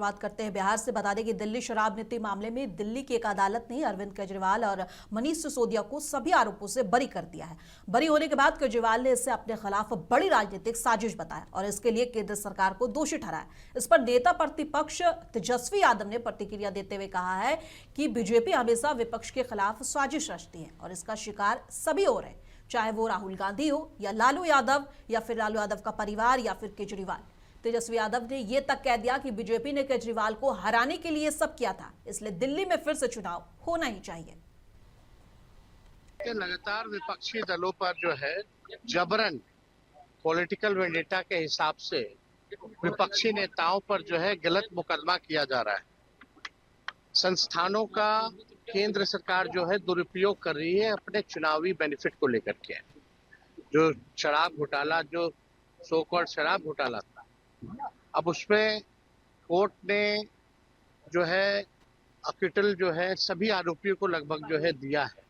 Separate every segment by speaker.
Speaker 1: शुरुआत करते हैं बिहार से। बता दें कि दिल्ली शराब नीति मामले में दिल्ली की एक अदालत ने अरविंद केजरीवाल और मनीष सिसोदिया को सभी आरोपों से बरी कर दिया है। बरी होने के बाद केजरीवाल ने इसे अपने खिलाफ बड़ी राजनीतिक साजिश बताया और इसके लिए केंद्र सरकार को दोषी ठहराया। इस पर नेता प्रतिपक्ष तेजस्वी यादव ने प्रतिक्रिया देते हुए कहा है कि बीजेपी हमेशा विपक्ष के खिलाफ साजिश रचती है और इसका शिकार सभी हो रहे हैं, चाहे वो राहुल गांधी हो या लालू यादव या फिर लालू यादव का परिवार या फिर केजरीवाल। तेजस्वी यादव ने यह तक कह दिया कि बीजेपी ने केजरीवाल को हराने के लिए सब किया था, इसलिए दिल्ली में फिर से चुनाव होना ही चाहिए।
Speaker 2: लगातार विपक्षी दलों पर जो है जबरन पॉलिटिकल वेंडेटा के हिसाब से विपक्षी नेताओं पर जो है गलत मुकदमा किया जा रहा है। संस्थानों का केंद्र सरकार जो है दुरुपयोग कर रही है अपने चुनावी बेनिफिट को लेकर के। जो शराब घोटाला, जो सो कॉल्ड शराब घोटाला था, अब उसमें कोर्ट ने जो है अक्विटल जो है सभी आरोपियों को लगभग जो है दिया है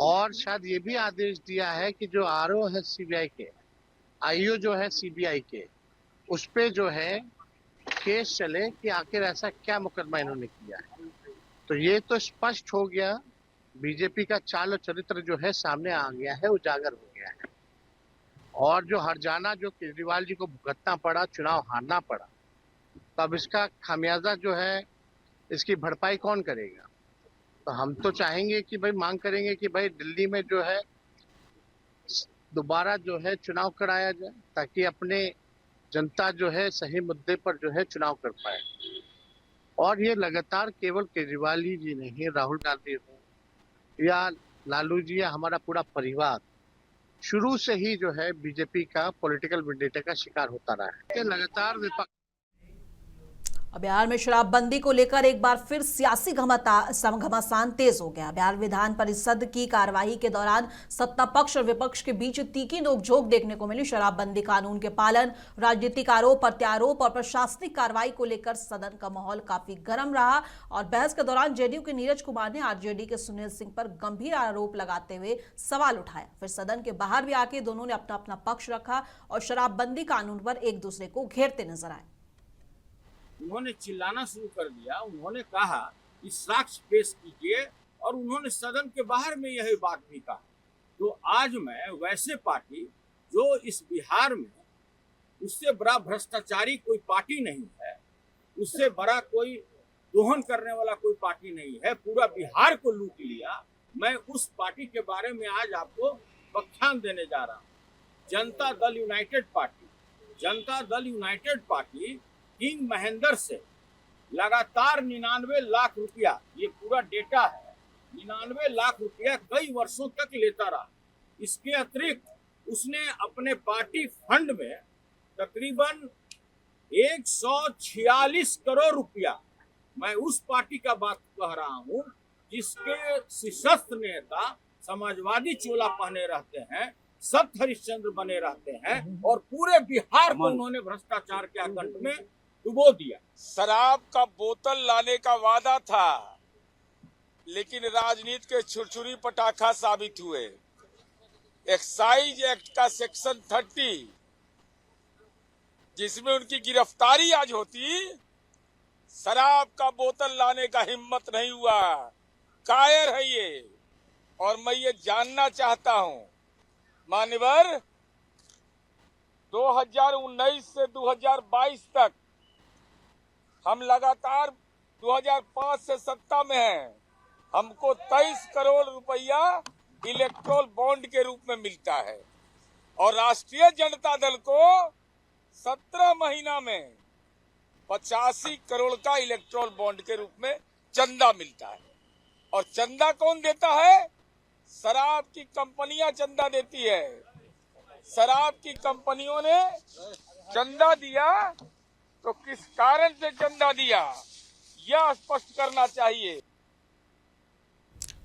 Speaker 2: और शायद ये भी आदेश दिया है कि जो आरओ है सीबीआई के, आईओ जो है सीबीआई के, उस पे जो है केस चले कि आखिर ऐसा क्या मुकदमा इन्होंने किया है। तो ये तो स्पष्ट हो गया, बीजेपी का चाल और चरित्र जो है सामने आ गया है, उजागर हो गया है। और जो हर्जाना जो केजरीवाल जी को भुगतना पड़ा, चुनाव हारना पड़ा, तो अब इसका खामियाजा जो है इसकी भरपाई कौन करेगा। तो हम तो चाहेंगे कि भाई, मांग करेंगे कि भाई दिल्ली में जो है दोबारा जो है चुनाव कराया जाए ताकि अपने जनता जो है सही मुद्दे पर जो है चुनाव कर पाए। और ये लगातार केवल केजरीवाल जी नहीं, राहुल गांधी हो या लालू जी या हमारा पूरा परिवार शुरू से ही जो है बीजेपी का पॉलिटिकल वेंडेटा का शिकार होता रहा है। लगातार विपक्ष
Speaker 1: बिहार में शराबबंदी को लेकर एक बार फिर सियासी घमासान तेज हो गया। बिहार विधान परिषद की कार्यवाही के दौरान सत्ता पक्ष और विपक्ष के बीच तीखी नोकझोंक देखने को मिली। शराबबंदी कानून के पालन, राजनीतिक आरोप प्रत्यारोप और प्रशासनिक कार्रवाई को लेकर सदन का माहौल काफी गर्म रहा और बहस के दौरान जेडीयू के नीरज कुमार ने आरजेडी के सुनील सिंह पर गंभीर आरोप लगाते हुए सवाल उठाया। फिर सदन के बाहर भी आके दोनों ने अपना अपना पक्ष रखा और शराबबंदी कानून पर एक दूसरे को घेरते नजर आए।
Speaker 3: उन्होंने चिल्लाना शुरू कर दिया। उन्होंने कहा कि साक्ष्य पेश कीजिए और उन्होंने सदन के बाहर में यही बात भी कहा। तो आज मैं वैसे पार्टी जो इस बिहार में, उससे बड़ा भ्रष्टाचारी कोई पार्टी नहीं है, उससे बड़ा कोई दोहन करने वाला कोई पार्टी नहीं है, पूरा बिहार को लूट लिया, मैं उस पार्टी के बारे में आज आपको व्याख्यान देने जा रहा हूँ। Janata Dal United party, Janata Dal United party king Mahendra से लगातार 99 लाख रुपया, ये पूरा डेटा है, 99 लाख रुपया कई वर्षों तक लेता रहा। इसके अतिरिक्त उसने अपने पार्टी फंड में तकरीबन 146 करोड़ रुपया, मैं उस पार्टी का बात कह रहा हूँ जिसके शीर्षस्थ नेता समाजवादी चोला पहने रहते हैं, सत्य हरिश्चंद्र बने रहते हैं और पूरे बिहार को उन्होंने भ्रष्टाचार के आकंठ में डुबो दिया।
Speaker 4: शराब का बोतल लाने का वादा था, लेकिन राजनीति के छुरछुरी पटाखा साबित हुए। एक्साइज एक्ट का सेक्शन 30, जिसमें उनकी गिरफ्तारी आज होती, शराब का बोतल लाने का हिम्मत नहीं हुआ। कायर है ये। और मैं ये जानना चाहता हूं, मान्यवर, 2019 से 2022 तक हम लगातार 2005 से सत्ता में हैं। हमको 23 करोड़ रुपया इलेक्ट्रोल बॉन्ड के रूप में मिलता है और राष्ट्रीय जनता दल को 17 महीना में 85 करोड़ का इलेक्ट्रोल बॉन्ड के रूप में चंदा मिलता है। और चंदा कौन देता है? शराब की कंपनियां चंदा देती है। शराब की कंपनियों ने चंदा दिया तो किस कारण से चंदा दिया, यह स्पष्ट करना चाहिए।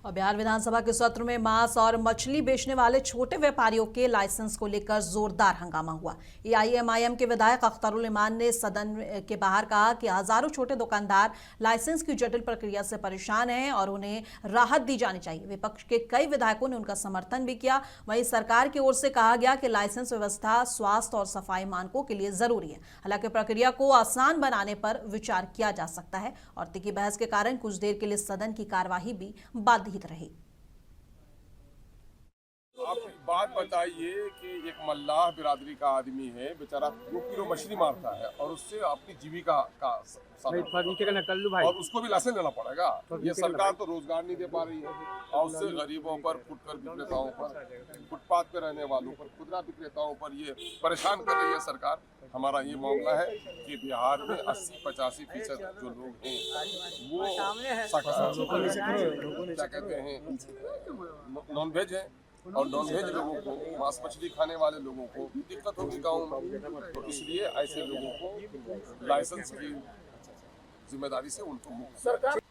Speaker 1: और बिहार विधानसभा के सत्र में मांस और मछली बेचने वाले छोटे व्यापारियों के लाइसेंस को लेकर जोरदार हंगामा हुआ। एआईएमआईएम के विधायक अख्तरुल इमान ने सदन के बाहर कहा कि हजारों छोटे दुकानदार लाइसेंस की जटिल प्रक्रिया से परेशान हैं और उन्हें राहत दी जानी चाहिए। विपक्ष के कई विधायकों ने उनका समर्थन भी किया। वहीं सरकार की ओर से कहा गया कि लाइसेंस व्यवस्था स्वास्थ्य और सफाई मानकों के लिए जरूरी है। हालांकि प्रक्रिया को आसान बनाने पर विचार किया जा सकता है और तीखी बहस के कारण कुछ देर के लिए सदन की कार्यवाही भी बाधित रही।
Speaker 5: आप बात बताइए कि एक मल्लाह बिरादरी का आदमी है, बेचारा 2 किलो मछली मारता है और उससे अपनी जीविका का और उसको भी लाइसेंस लेना पड़ेगा। ये सरकार तो रोजगार नहीं दे पा रही है और उससे गरीबों पर, फुटकर विक्रेताओं पर, फुटपाथ पे रहने वालों पर, खुदरा विक्रेताओं पर ये परेशान कर रही है सरकार। हमारा ये मामला है कि बिहार में 80-85% जो लोग हैं वो क्या कहते हैं नॉनवेज है और नॉनवेज लोगों को, मांस मछली खाने वाले लोगों को दिक्कत होगी गाँव में, तो इसलिए ऐसे लोगों को लाइसेंस की जिम्मेदारी से उनको मुक्त।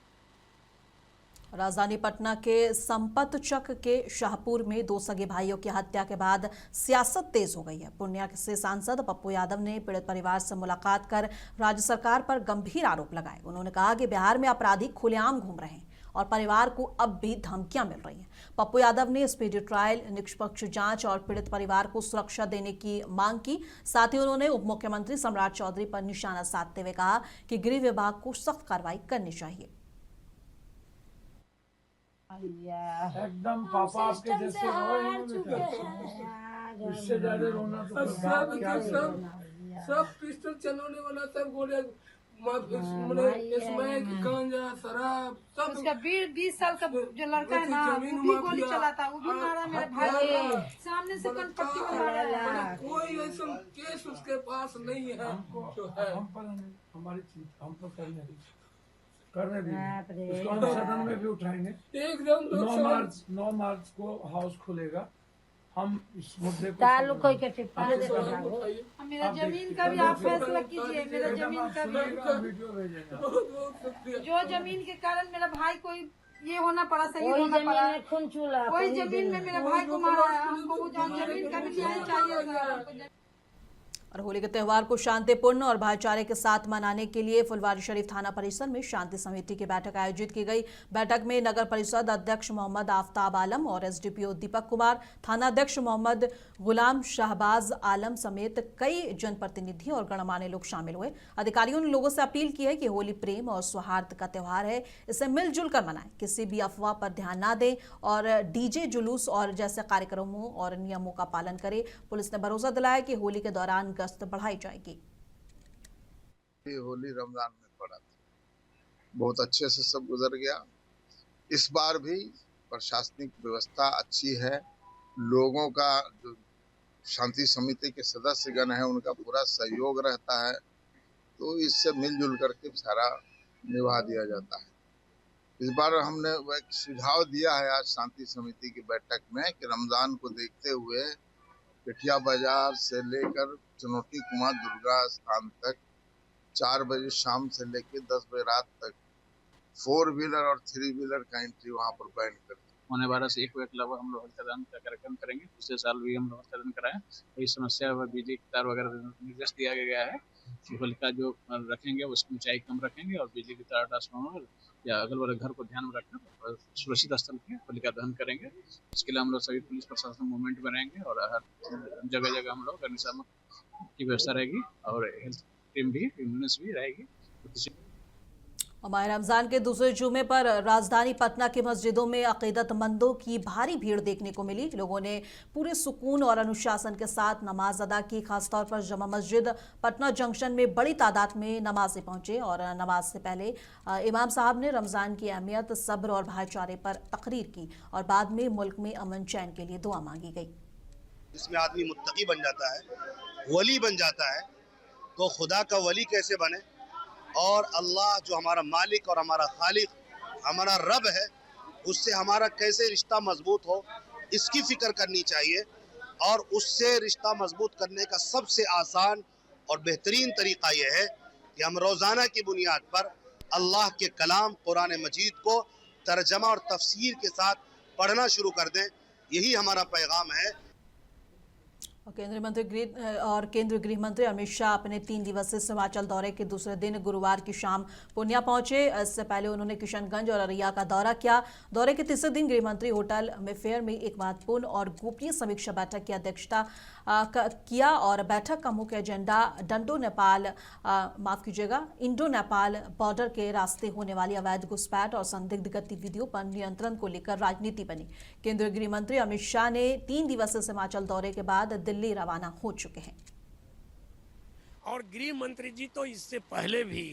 Speaker 1: राजधानी पटना के संपत चक के शाहपुर में 2 सगे भाइयों की हत्या के बाद सियासत तेज हो गई है। पूर्णिया से सांसद पप्पू यादव ने पीड़ित परिवार से मुलाकात कर राज्य सरकार पर गंभीर आरोप लगाए। उन्होंने कहा कि बिहार में अपराधी खुलेआम घूम रहे हैं और परिवार को अब भी धमकियां मिल रही हैं। पप्पू यादव ने स्पीडी ट्रायल, निष्पक्ष जांच और पीड़ित परिवार को सुरक्षा देने की मांग की। साथ ही उन्होंने उप मुख्यमंत्री सम्राट चौधरी पर निशाना साधते हुए कहा कि गृह विभाग को सख्त कार्रवाई करनी चाहिए।
Speaker 6: एकदम पापा आपके जैसे इससे ज्यादा रोना तो सब पिस्टल चलाने वाला, सब गोले गांजा शराब सब।
Speaker 7: उसका 20 साल का जो लड़का है ना, वो भी गोली चलाता, वो भी मारा मेरे भाई सामने से कनपट्टी में मारा।
Speaker 6: कोई ऐसा केस उसके पास नहीं है जो है। हम पर हमारी चीज हम पर करने भी उसको हम सदन में भी उठाएंगे। एकदम 9 मार्च को हाउस खुलेगा। हम इस मुद्दे को
Speaker 7: मेरा जमीन का भी आप फैसला कीजिए। मेरा जमीन का भी
Speaker 6: वीडियो भेजेगा।
Speaker 7: जो जमीन के कारण मेरा भाई को ये होना पड़ा, सही होना पड़ा, कोई जमीन में मेरा भाई को मारा है, हमको वो जमीन का भी न्याय चाहिए।
Speaker 1: और होली के त्यौहार को शांतिपूर्ण और भाईचारे के साथ मनाने के लिए फुलवारी शरीफ थाना परिसर में शांति समिति की बैठक आयोजित की गई। बैठक में नगर परिषद अध्यक्ष मोहम्मद आफ्ताब आलम और एसडीपीओ दीपक कुमार, थाना अध्यक्ष मोहम्मद गुलाम शाहबाज आलम समेत कई जनप्रतिनिधि और गणमान्य लोग शामिल हुए। अधिकारियों ने लोगों से अपील की है कि होली प्रेम और सौहार्द का त्यौहार है, इसे मिलजुल कर मनाएं, किसी भी अफवाह पर ध्यान न दें और डीजे, जुलूस और जैसे कार्यक्रमों और नियमों का पालन करें। पुलिस ने भरोसा दिलाया कि होली के दौरान गश्त बढ़ाई जाएगी।
Speaker 8: होली रमजान में पड़ा था, बहुत अच्छे से सब गुजर गया। इस बार भी प्रशासनिक व्यवस्था अच्छी है, लोगों का जो शांति समिति के सदस्यगण है उनका पूरा सहयोग रहता है, तो इससे मिलजुल करके सारा निभा दिया जाता है। इस बार हमने एक सुझाव दिया है आज शांति समिति की बैठक में कि रमजान को देखते हुए पिठिया बाजार से लेकर चुनौती कुमार दुर्गा स्थान तक 4 बजे शाम से लेकर 10 बजे रात तक 4 व्हीलर और 3 व्हीलर का एंट्री वहां पर बैन कर
Speaker 9: होने वाला से 1 वीक लगभग हम लोग हल्कादान का कार्यक्रम करेंगे। पिछले साल भी हम लोग हल्कादान कराए। कोई समस्या व बिजली की तार वगैरह निर्देश दिया गया है। होलिका जो रखेंगे उसकी ऊंचाई कम रखेंगे और बिजली की तार, ट्रांसफार्मर या अगल बगल घर को ध्यान में रखकर सुरक्षित स्थल पे होलिका दहन करेंगे। इसके लिए हम लोग सभी पुलिस प्रशासन मूवमेंट में रहेंगे और हर जगह जगह हम लोग अग्निशामक की व्यवस्था रहेगी और हेल्थ टीम भी, एम्बुलेंस भी रहेगी।
Speaker 1: माह रमजान के दूसरे जुमे पर राजधानी पटना की मस्जिदों में अकीदतमंदों की भारी भीड़ देखने को मिली। लोगों ने पूरे सुकून और अनुशासन के साथ नमाज अदा की। खासतौर पर जमा मस्जिद पटना जंक्शन में बड़ी तादाद में नमाजी पहुंचे और नमाज से पहले इमाम साहब ने रमजान की अहमियत, सब्र और भाईचारे पर तकरीर की और बाद में मुल्क में अमन चैन के लिए दुआ मांगी गई।
Speaker 10: इसमें आदमी मुत्तकी बन जाता है, वली बन जाता है। तो खुदा का वली कैसे बने और अल्लाह जो हमारा मालिक और हमारा खालिक, हमारा रब है, उससे हमारा कैसे रिश्ता मजबूत हो, इसकी फिक्र करनी चाहिए। और उससे रिश्ता मजबूत करने का सबसे आसान और बेहतरीन तरीका यह है कि हम रोज़ाना की बुनियाद पर अल्लाह के कलाम कुरान मजीद को तर्जमा और तफसीर के साथ पढ़ना शुरू कर दें। यही हमारा पैगाम है।
Speaker 1: और केंद्रीय गृह मंत्री अमित शाह अपने 3 दिवसीय हिमाचल दौरे के दूसरे दिन गुरुवार की शाम पूर्णिया पहुंचे। इससे पहले उन्होंने किशनगंज और अररिया का दौरा किया। दौरे के तीसरे दिन गृह मंत्री होटल मेफेयर में एक महत्वपूर्ण और गोपनीय समीक्षा बैठक की अध्यक्षता किया और बैठक का मुख्य एजेंडा इंडो नेपाल बॉर्डर के रास्ते होने वाली अवैध घुसपैठ और संदिग्ध गतिविधियों पर नियंत्रण को लेकर राजनीति बनी। केंद्रीय गृह मंत्री अमित शाह ने 3 दिवसीय हिमाचल दौरे के बाद दिल्ली रवाना हो चुके हैं।
Speaker 11: और गृह मंत्री जी तो इससे पहले भी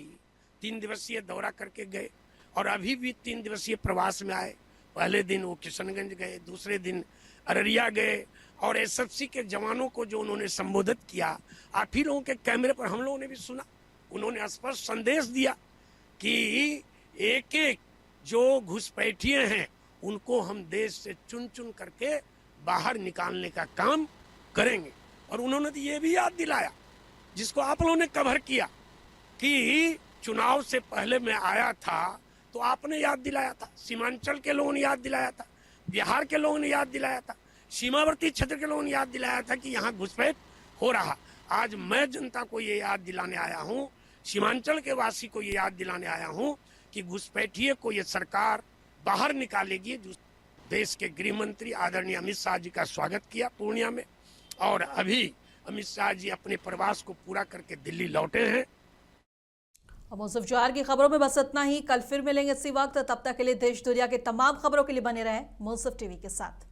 Speaker 11: 3 दिवसीय दौरा करके गए और अभी भी 3 दिवसीय प्रवास में आए। पहले दिन वो किशनगंज गए, दूसरे दिन अररिया गए और एसएफसी के जवानों को जो उन्होंने संबोधित किया, आप ही लोगों के कैमरे पर हम लोगों ने भी सुना। उन्होंने स्पष्ट संदेश दिया कि एक एक जो घुसपैठिए हैं उनको हम देश से चुन चुन करके बाहर निकालने का काम करेंगे। और उन्होंने तो ये भी याद दिलाया, जिसको आप लोगों ने कवर किया, कि चुनाव से पहले मैं आया था तो आपने याद दिलाया था, सीमांचल के लोगों ने याद दिलाया था, बिहार के लोगों ने याद दिलाया था, सीमावर्ती क्षेत्र के लोगों ने याद दिलाया था कि यहाँ घुसपैठ हो रहा। आज मैं जनता को ये याद दिलाने आया हूँ, सीमांचल के वासी को ये याद दिलाने आया हूँ कि घुसपैठिए को ये सरकार बाहर निकालेगी। देश के गृह मंत्री आदरणीय अमित शाह जी का स्वागत किया पूर्णिया में और अभी अमित शाह जी अपने प्रवास को पूरा करके दिल्ली लौटे हैं।
Speaker 1: मुंसिफ जोहार की खबरों में बस इतना ही। कल फिर मिलेंगे इसी वक्त। तब तक के लिए देश दुनिया के तमाम खबरों के लिए बने रहें मुंसिफ टीवी के साथ।